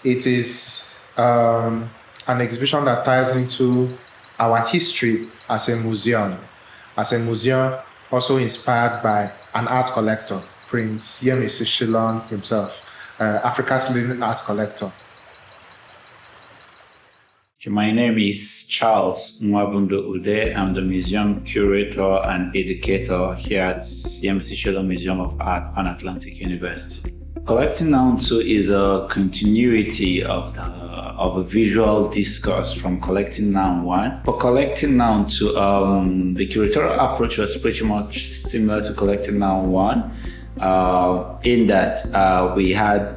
It is an exhibition that ties into our history as a museum. As a museum, also inspired by an art collector, Prince Yemisi Shyllon himself, Africa's leading art collector. My name is Charles Mwabundu-Ude. I'm the museum curator and educator here at Yemisi Shyllon Museum of Art, Pan-Atlantic University. Collecting Nonso is a continuity of a visual discourse from Collecting Noun 1. For Collecting Noun 2, the curatorial approach was pretty much similar to Collecting Noun 1, in that we had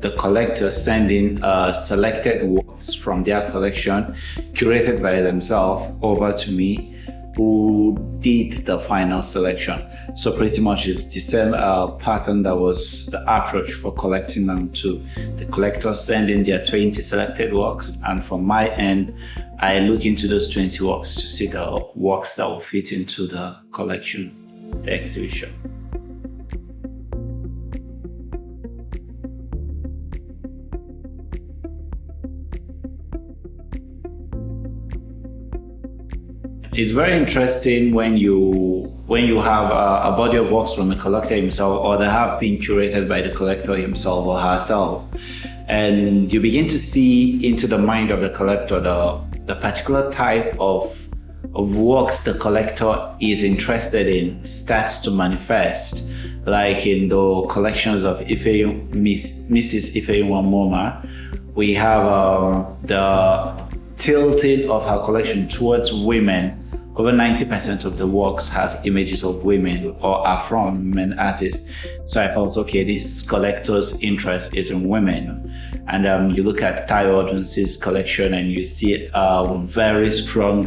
the collector sending selected works from their collection, curated by themselves, over to me, who did the final selection. So pretty much it's the same pattern that was the approach for Collecting Noun 2. The collector sending their 20 selected works, and from my end, I look into those 20 works to see the works that will fit into the collection, the exhibition. It's very interesting when you have a body of works from the collector himself, or they have been curated by the collector himself or herself, and you begin to see into the mind of the collector the particular type of works the collector is interested in starts to manifest, like in the collections of Mrs. Ifeyinwa Momah. We have the tilting of her collection towards women. Over 90% of the works have images of women or are from women artists. So I felt, okay, this collector's interest is in women. And you look at Odunsi's collection and you see a very strong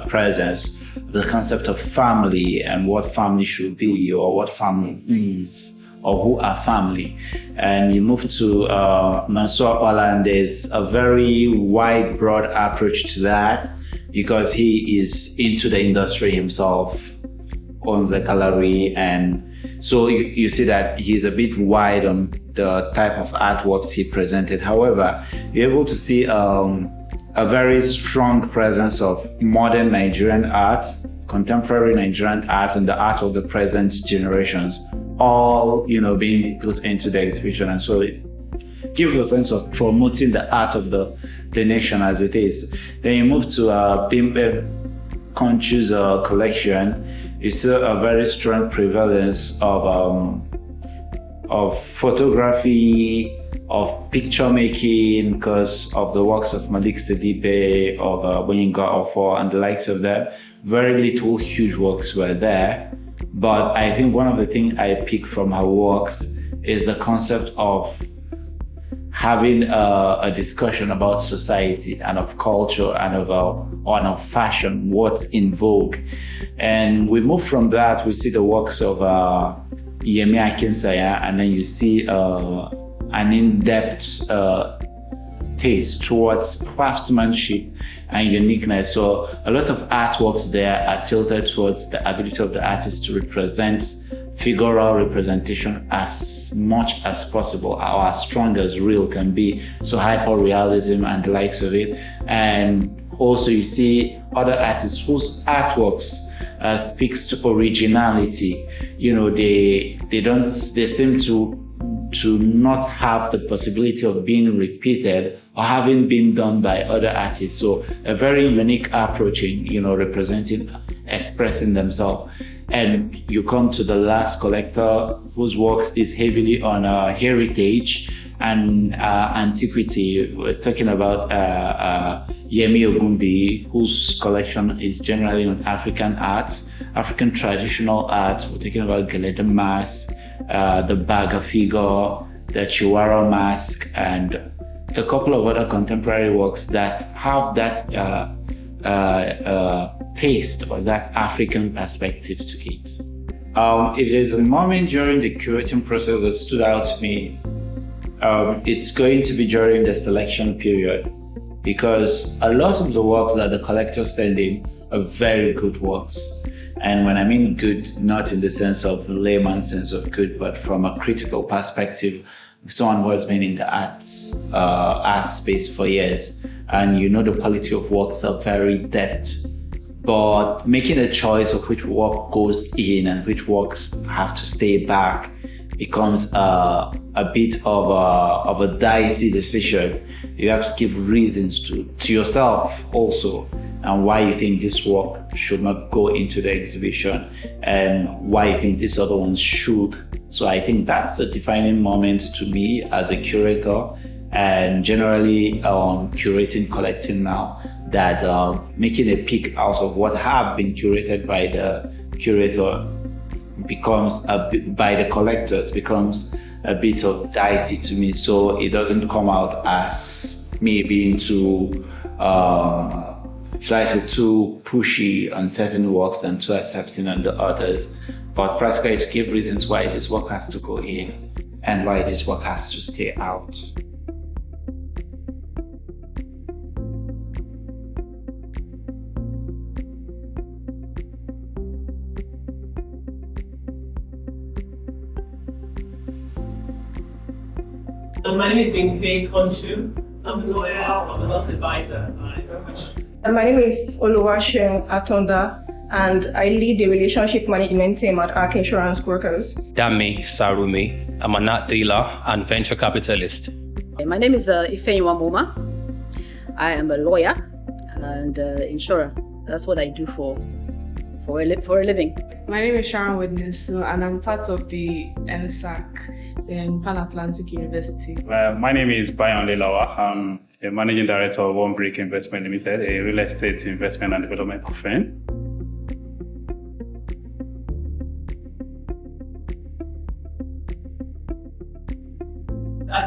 presence, the concept of family and what family should be, or what family is, or who are family. And you move to Nonso Okpala, and there's a very wide, broad approach to that, because he is into the industry himself, owns a gallery, and so you see that he's a bit wide on the type of artworks he presented. However, you're able to see a very strong presence of modern Nigerian art, contemporary Nigerian art, and the art of the present generations, all being put into the exhibition. And so it gives a sense of promoting the art of the nation as it is. Then you move to Bimpe Nkontchou's collection. You see a very strong prevalence of photography, of picture making, because of the works of Malik Sidibe, of Wenyinga Ofo, and the likes of that. Very little huge works were there, but I think one of the things I pick from her works is the concept of having a discussion about society and of culture and of fashion, what's in vogue. And we move from that, we see the works of Yemi Akinsanya, and then you see an in-depth taste towards craftsmanship and uniqueness. So a lot of artworks there are tilted towards the ability of the artist to represent figural representation as much as possible, or as strong as real can be. So hyper-realism and the likes of it. And also you see other artists whose artworks speaks to originality. They seem to not have the possibility of being repeated or having been done by other artists. So a very unique approach in, representing, expressing themselves. And you come to the last collector, whose works is heavily on heritage and antiquity. We're talking about Yemi Ogunbiyi, whose collection is generally on African art, African traditional art. We're talking about Gelede mask, the Baga figure, the Chihuahua mask, and a couple of other contemporary works that have that taste or that African perspective to it. If there's a moment during the curating process that stood out to me, it's going to be during the selection period, because a lot of the works that the collectors send in are very good works. And when I mean good, not in the sense of layman's sense of good, but from a critical perspective, someone who has been in the art space for years, and you know the quality of works are very depth. But making a choice of which work goes in and which works have to stay back becomes a bit of a dicey decision. You have to give reasons to yourself also, and why you think this work should not go into the exhibition and why you think this other one should. So I think that's a defining moment to me as a curator, and generally curating, collecting now, that making a pick out of what have been curated by the curator becomes by the collectors becomes a bit of dicey to me. So it doesn't come out as me being too too pushy on certain works and too accepting on the others, but practically to give reasons why this work has to go in and why this work has to stay out. My name is Bimpe Nkontchou. I'm a lawyer, I'm a wealth advisor. My name is Olufemi Akinsanya, and I lead the relationship management team at ARC Insurance Brokers. Dami Sarumi. I'm an art dealer and venture capitalist. My name is Ifeyinwa Momah. I am a lawyer and insurer. That's what I do for a living. My name is Shyllon, and I'm part of the MSAC in Pan Atlantic University. My name is Bayon Lelawa. I'm the managing director of One Brick Investment Limited, a real estate investment and development firm.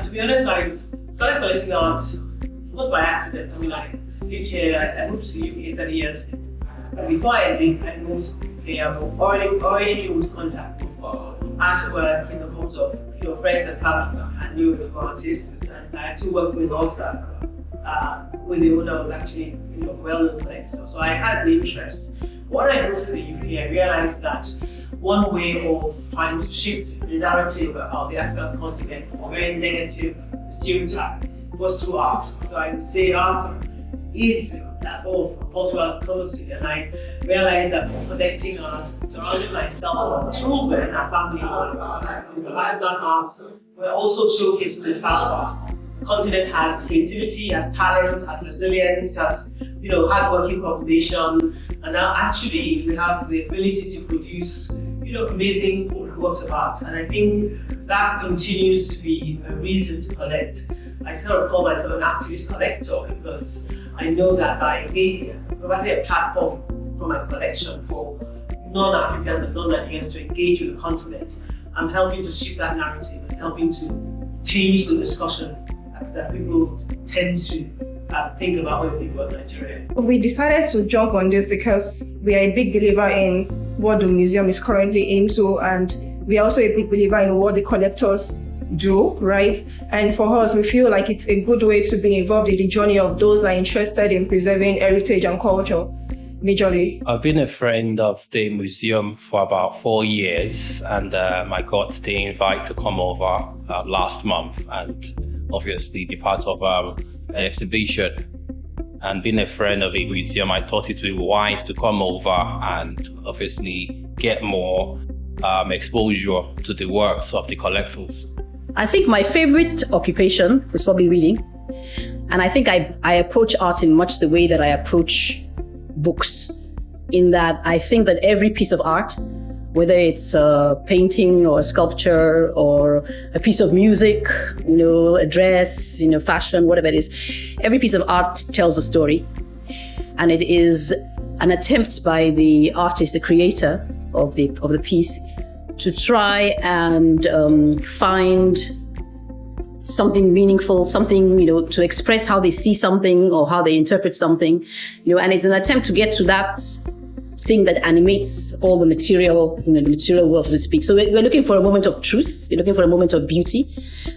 To be honest, I started collecting art not by accident. I mean, like, I moved to the UK 30 years ago. But before I moved there, I already knew to contact me for artwork in the homes of friends and family. I knew the artists, and I actually worked with author with the owner was actually well-known collector. So I had the interest. When I moved to the UK, I realized that one way of trying to shift the narrative about the African continent from a very negative stereotype was through art. So I would say art is that of cultural diplomacy, and I realized that collecting art, surrounding myself with children and family, I've done art. We're also showcasing the fact that the continent has creativity, has talent, has resilience, has hardworking population, and now actually we have the ability to produce amazing works of art. And I think that continues to be a reason to collect. I sort of call myself an activist collector because I know that by providing a platform for my collection for non-Africans and non-Nigerians to engage with the continent, I'm helping to shift that narrative and helping to change the discussion that people tend to think about when they think about Nigeria. We decided to jump on this because we are a big believer in what the museum is currently into, and we are also a big believer in what the collectors do, right? And for us, we feel like it's a good way to be involved in the journey of those that are interested in preserving heritage and culture, majorly. I've been a friend of the museum for about 4 years, and I got the invite to come over last month and obviously be part of an exhibition. And being a friend of the museum, I thought it would be wise to come over and obviously get more exposure to the works of the collectors. I think my favorite occupation is probably reading. And I think I approach art in much the way that I approach books, in that I think that every piece of art, whether it's a painting or a sculpture or a piece of music, a dress, fashion, whatever it is, every piece of art tells a story. And it is an attempt by the artist, the creator of the piece, to try and find something meaningful, something, to express how they see something or how they interpret something, and it's an attempt to get to that thing that animates all the material, the material world, so to speak. So we're looking for a moment of truth. We're looking for a moment of beauty.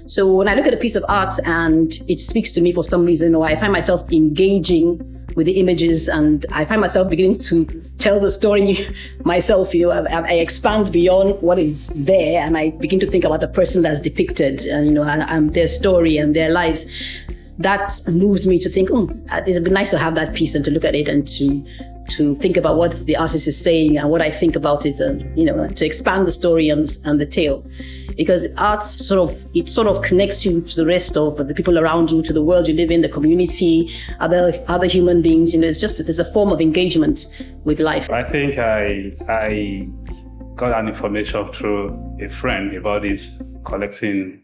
So when I look at a piece of art and it speaks to me for some reason, or I find myself engaging with the images, and I find myself beginning to tell the story myself. I expand beyond what is there, and I begin to think about the person that's depicted, and their story and their lives. That moves me to think, it'd be nice to have that piece and to look at it and to think about what the artist is saying and what I think about it, and to expand the story and the tale. Because art sort of connects you to the rest of the people around you, to the world you live in, the community, other human beings. There's a form of engagement with life. I think I got an information through a friend about this collecting,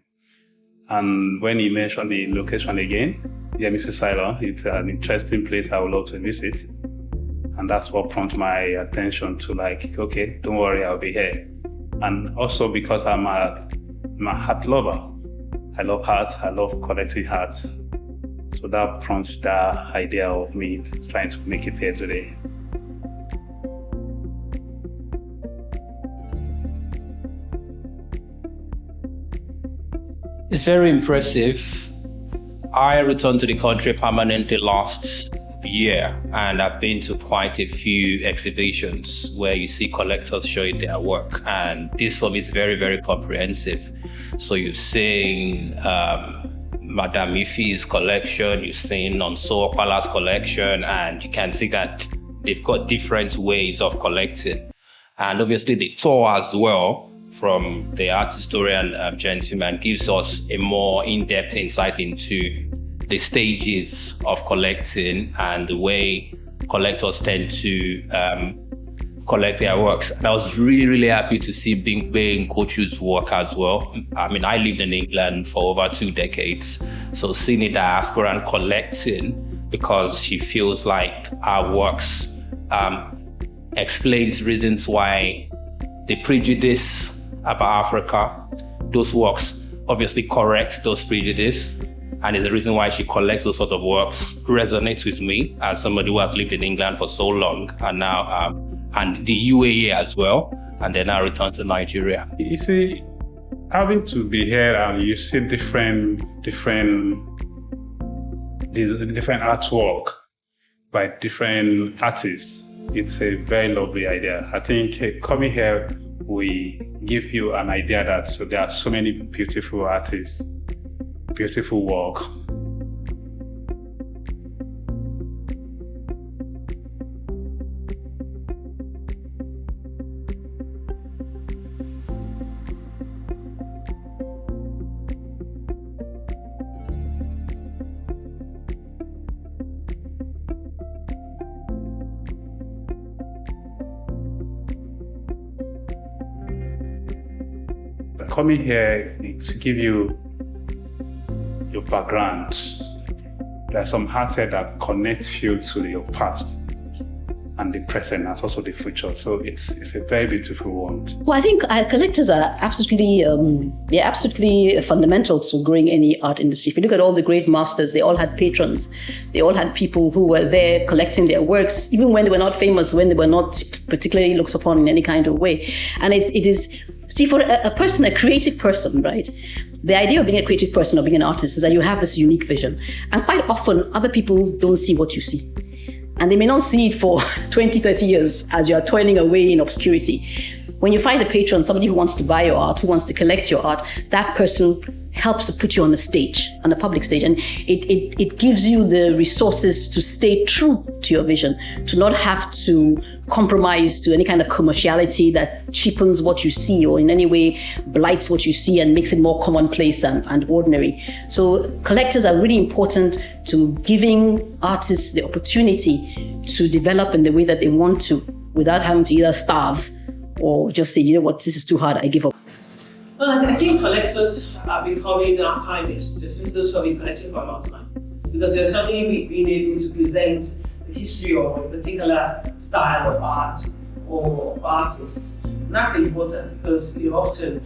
and when he mentioned the location again, Yemisi, Shyllon, it's an interesting place I would love to visit. And that's what prompted my attention to okay, don't worry, I'll be here. And also because I'm a art lover. I love art, I love collecting art. So that prompts the idea of me trying to make it here today. It's very impressive. I returned to the country permanently last year, and I've been to quite a few exhibitions where you see collectors showing their work, and this for me is very, very comprehensive. So you've seen Madame Ifey's collection, you've seen Nonso Okpala's collection, and you can see that they've got different ways of collecting. And obviously the tour as well from the art historian gentleman gives us a more in-depth insight into the stages of collecting and the way collectors tend to collect their works. And I was really, really happy to see Bimpe Nkontchou's work as well. I mean, I lived in England for over 2 decades, so seeing a diasporic collecting, because she feels like our works explains reasons why the prejudice about Africa, those works obviously correct those prejudices, and is the reason why she collects those sort of works resonates with me as somebody who has lived in England for so long, and now and the UAE as well, and then I returned to Nigeria. You see, having to be here and you see different artwork by different artists, it's a very lovely idea. I think coming here will give you an idea that there are so many beautiful artists, beautiful work. Coming here to give you your background. There are some arts here that connect you to your past and the present and also the future. So it's a very beautiful one. Well, I think collectors are absolutely fundamental to growing any art industry. If you look at all the great masters, they all had patrons. They all had people who were there collecting their works, even when they were not famous, when they were not particularly looked upon in any kind of way. And it is, see, for a person, a creative person, right? The idea of being a creative person or being an artist is that you have this unique vision. And quite often, other people don't see what you see. And they may not see it for 20, 30 years as you are toiling away in obscurity. When you find a patron, somebody who wants to buy your art, who wants to collect your art, that person helps to put you on a stage, on a public stage. And it gives you the resources to stay true to your vision, to not have to compromise to any kind of commerciality that cheapens what you see or in any way blights what you see and makes it more commonplace and ordinary. So collectors are really important to giving artists the opportunity to develop in the way that they want to without having to either starve or just say, you know what, this is too hard, I give up. Well, I think collectors are becoming archivists, especially those who have been collecting for a long time, because they're suddenly being able to present the history of a particular style of art or artists. And that's important because often,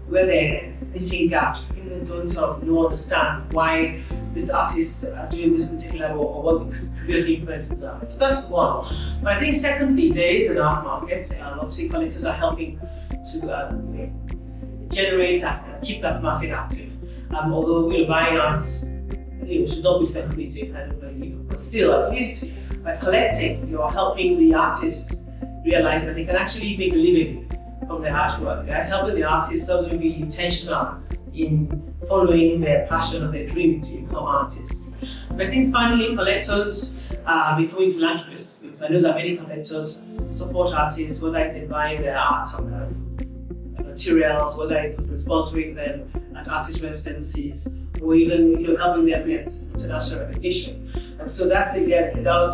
where they're missing gaps, people don't sort of understand why these artists are doing this particular or what the previous influences are. So that's one. But I think secondly, there is an art market, and obviously collectors are helping to generate and keep that market active. Although buying art should not be speculative, I don't believe, but still, at least by collecting, you're helping the artists realize that they can actually make a living from their artwork. They're helping the artists suddenly be intentional in following their passion or their dream to become artists. And I think finally, collectors are becoming philanthropists, because I know that many collectors support artists, whether it's in buying their art materials, whether it's sponsoring them at artist residencies, or even helping them get international recognition. And so that's again without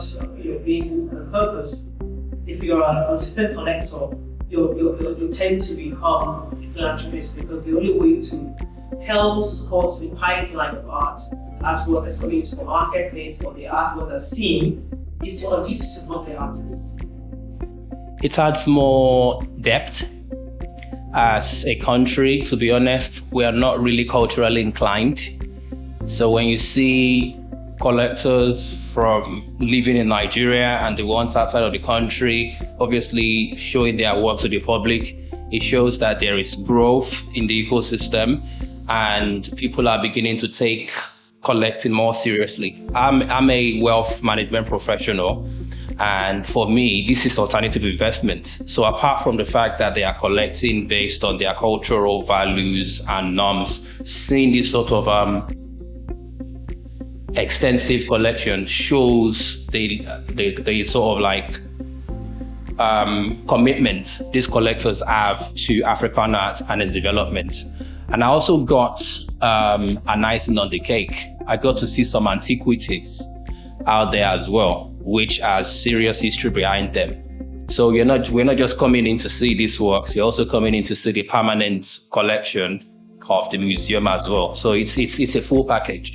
being on purpose. If you're a consistent collector, you tend to become a philanthropist, because the only way to help support the pipeline of artwork that's coming into the marketplace, or the artwork that's seen, is to continue to support the artists. It adds more depth. As a country, to be honest, we are not really culturally inclined. So when you see collectors from living in Nigeria and the ones outside of the country, obviously showing their work to the public, it shows that there is growth in the ecosystem and people are beginning to take collecting more seriously. I'm a wealth management professional, and for me, this is alternative investment. So apart from the fact that they are collecting based on their cultural values and norms, seeing this sort of extensive collection shows the sort of like commitment these collectors have to African art and its development. And I also got an icing on the cake. I got to see some antiquities out there as well, which has serious history behind them. So we're not just coming in to see these works, you're also coming in to see the permanent collection of the museum as well. So it's a full package.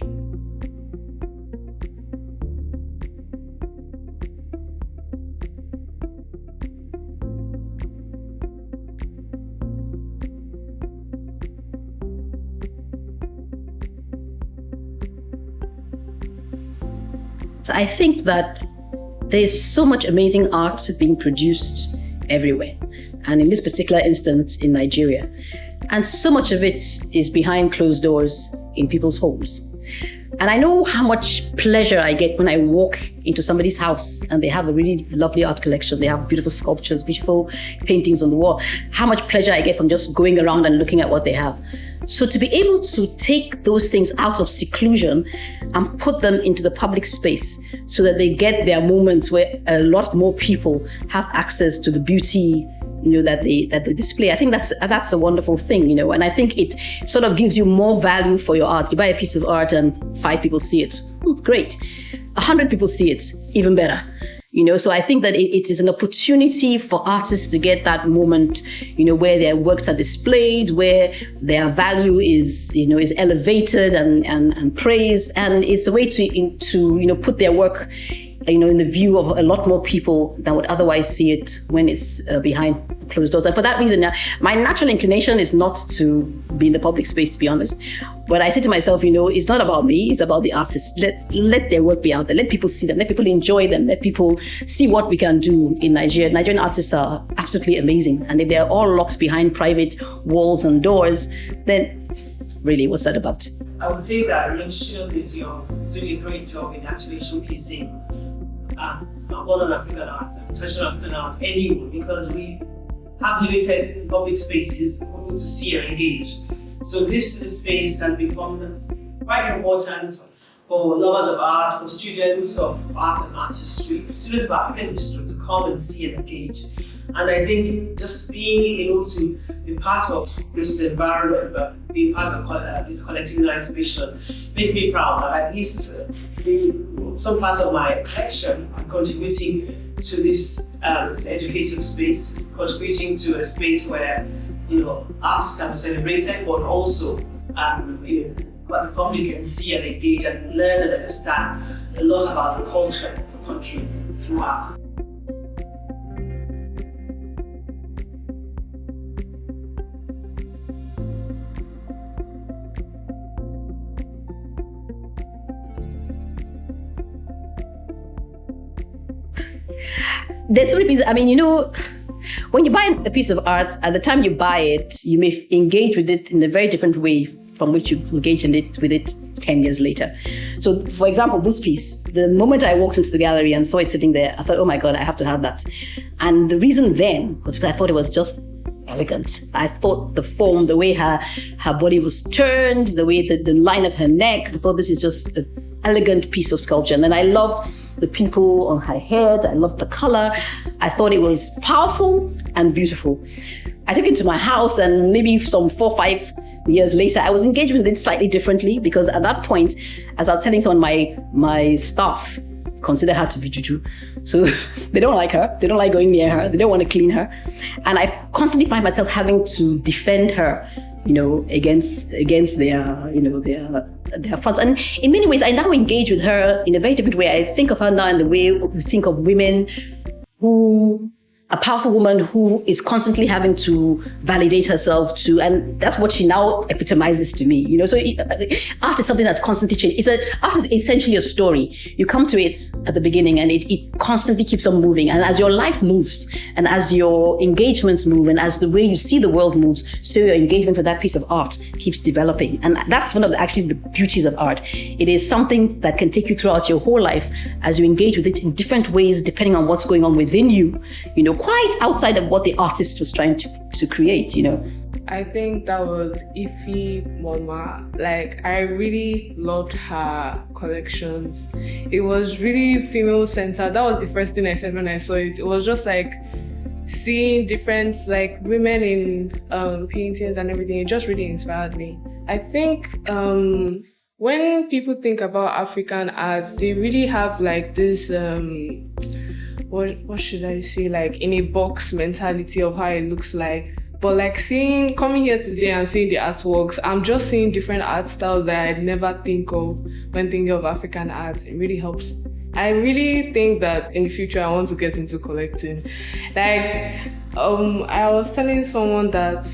I think that there's so much amazing art being produced everywhere, and in this particular instance in Nigeria. And so much of it is behind closed doors in people's homes. And I know how much pleasure I get when I walk into somebody's house and they have a really lovely art collection. They have beautiful sculptures, beautiful paintings on the wall. How much pleasure I get from just going around and looking at what they have. So to be able to take those things out of seclusion and put them into the public space so that they get their moments where a lot more people have access to the beauty, that they display. I think that's a wonderful thing, and I think it sort of gives you more value for your art. You buy a piece of art and 5 people see it. Great. 100 people see it, even better. So I think that it is an opportunity for artists to get that moment, where their works are displayed, where their value is elevated and praised, and it's a way to put their work, in the view of a lot more people than would otherwise see it when it's behind closed doors. And for that reason, my natural inclination is not to be in the public space, to be honest. But I say to myself, it's not about me, it's about the artists. Let their work be out there. Let people see them. Let people enjoy them. Let people see what we can do in Nigeria. Nigerian artists are absolutely amazing. And if they're all locked behind private walls and doors, then really, what's that about? I would say that the Institutional Museum is doing a great job in actually showcasing modern African art, traditional African art anyway, because we have limited public spaces for people to see and engage. So this space has become quite important for lovers of art, for students of art and art history, students of African history to come and see and engage. And I think just being able to be part of this environment, but being part of this collective exhibition makes me proud that at least some parts of my collection are contributing to this educative space, contributing to a space where artists can be celebrated, but also what the public can see and engage and learn and understand a lot about the culture of the country through art. There's so many things. when you buy a piece of art, at the time you buy it, you may engage with it in a very different way from which you engage with it 10 years later. So, for example, this piece, the moment I walked into the gallery and saw it sitting there, I thought, oh my God, I have to have that. And the reason then was I thought it was just elegant. I thought the form, the way her body was turned, the way the line of her neck, I thought this is just an elegant piece of sculpture. And then I loved the people on her head. I loved the color. I thought it was powerful and beautiful. I took it to my house, and maybe some 4 or 5 years later, I was engaged with it slightly differently, because at that point, as I was telling some of my staff, consider her to be juju. So they don't like her. They don't like going near her. They don't want to clean her. And I constantly find myself having to defend her, against their fronts. And in many ways, I now engage with her in a very different way. I think of her now in the way we think of women a powerful woman who is constantly having to validate herself too, and that's what she now epitomizes to me. So art is something that's constantly changing. Art is essentially a story. You come to it at the beginning, and it constantly keeps on moving. And as your life moves, and as your engagements move, and as the way you see the world moves, so your engagement with that piece of art keeps developing. And that's one of the beauties of art. It is something that can take you throughout your whole life as you engage with it in different ways, depending on what's going on within you. Quite outside of what the artist was trying to create, I think that was Ifeyinwa Momah. I really loved her collections. It was really female centered. That was the first thing I said when I saw it. It was just seeing different women in paintings and everything. It just really inspired me. I think when people think about African arts, they really have this what should I say, in a box mentality of how it looks like. But coming here today and seeing the artworks, I'm just seeing different art styles that I'd never think of when thinking of African art. It really helps. I really think that in the future I want to get into collecting. I was telling someone that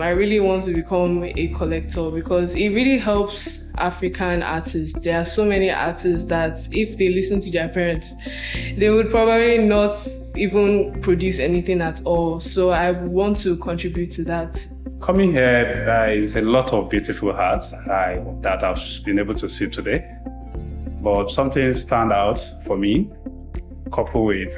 I really want to become a collector, because it really helps African artists. There are so many artists that if they listen to their parents, they would probably not even produce anything at all. So I want to contribute to that. Coming here, there is a lot of beautiful art that I've been able to see today. But something stand out for me, coupled with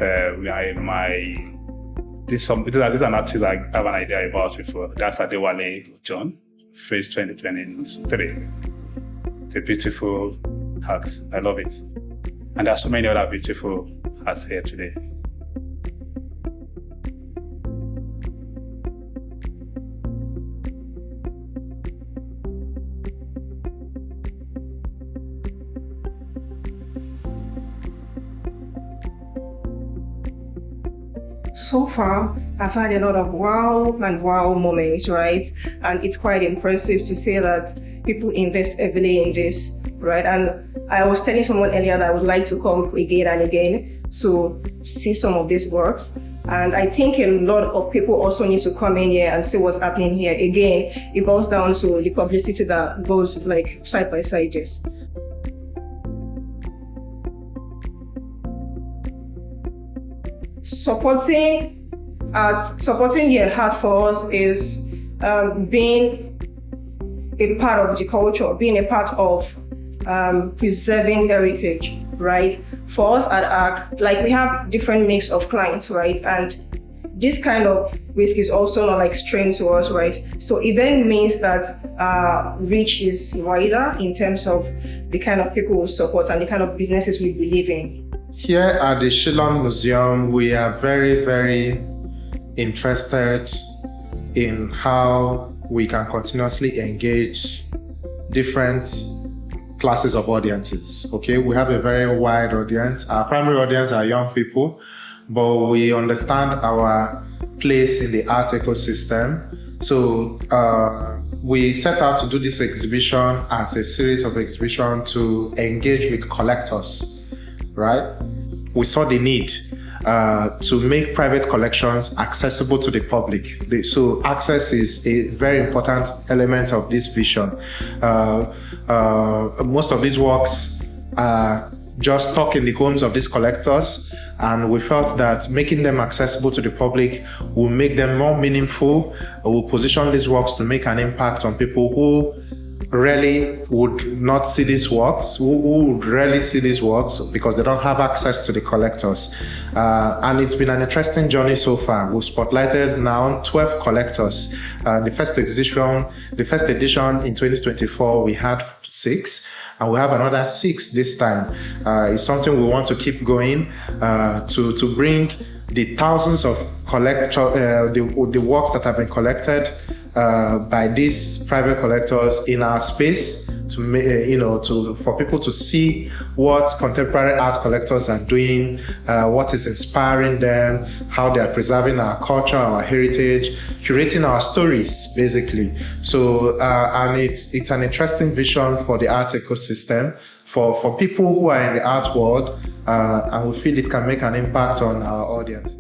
this is an artist I have an idea about before. That's Adewale John, Face 2023. It's a beautiful art. I love it. And there's so many other beautiful arts here today. So far, I've had a lot of wow moments, right? And it's quite impressive to say that people invest heavily in this, right? And I was telling someone earlier that I would like to come again and again to see some of these works. And I think a lot of people also need to come in here and see what's happening here. Again, it boils down to the publicity that goes side by side this. Supporting the art for us is being a part of the culture, being a part of preserving heritage, right? For us at ARC, we have different mix of clients, right? And this kind of risk is also not strange to us, right? So it then means that reach is wider in terms of the kind of people we support and the kind of businesses we believe in. Here at the Shyllon Museum, we are very, very interested in how we can continuously engage different classes of audiences. Okay, we have a very wide audience. Our primary audience are young people, but we understand our place in the art ecosystem. So we set out to do this exhibition as a series of exhibitions to engage with collectors, right? We saw the need to make private collections accessible to the public. So access is a very important element of this vision. Most of these works are just stuck in the homes of these collectors, and we felt that making them accessible to the public will make them more meaningful. Will position these works to make an impact on people who rarely would not see these works, who would rarely see these works because they don't have access to the collectors. And it's been an interesting journey so far. We've spotlighted now 12 collectors. The first edition in 2024, we had 6, and we have another 6 this time. It's something we want to keep going to bring the thousands of the works that have been collected by these private collectors in our space for people to see what contemporary art collectors are doing, what is inspiring them, how they are preserving our culture, our heritage, curating our stories, basically. So, and it's an interesting vision for the art ecosystem, for people who are in the art world, and we feel it can make an impact on our audience.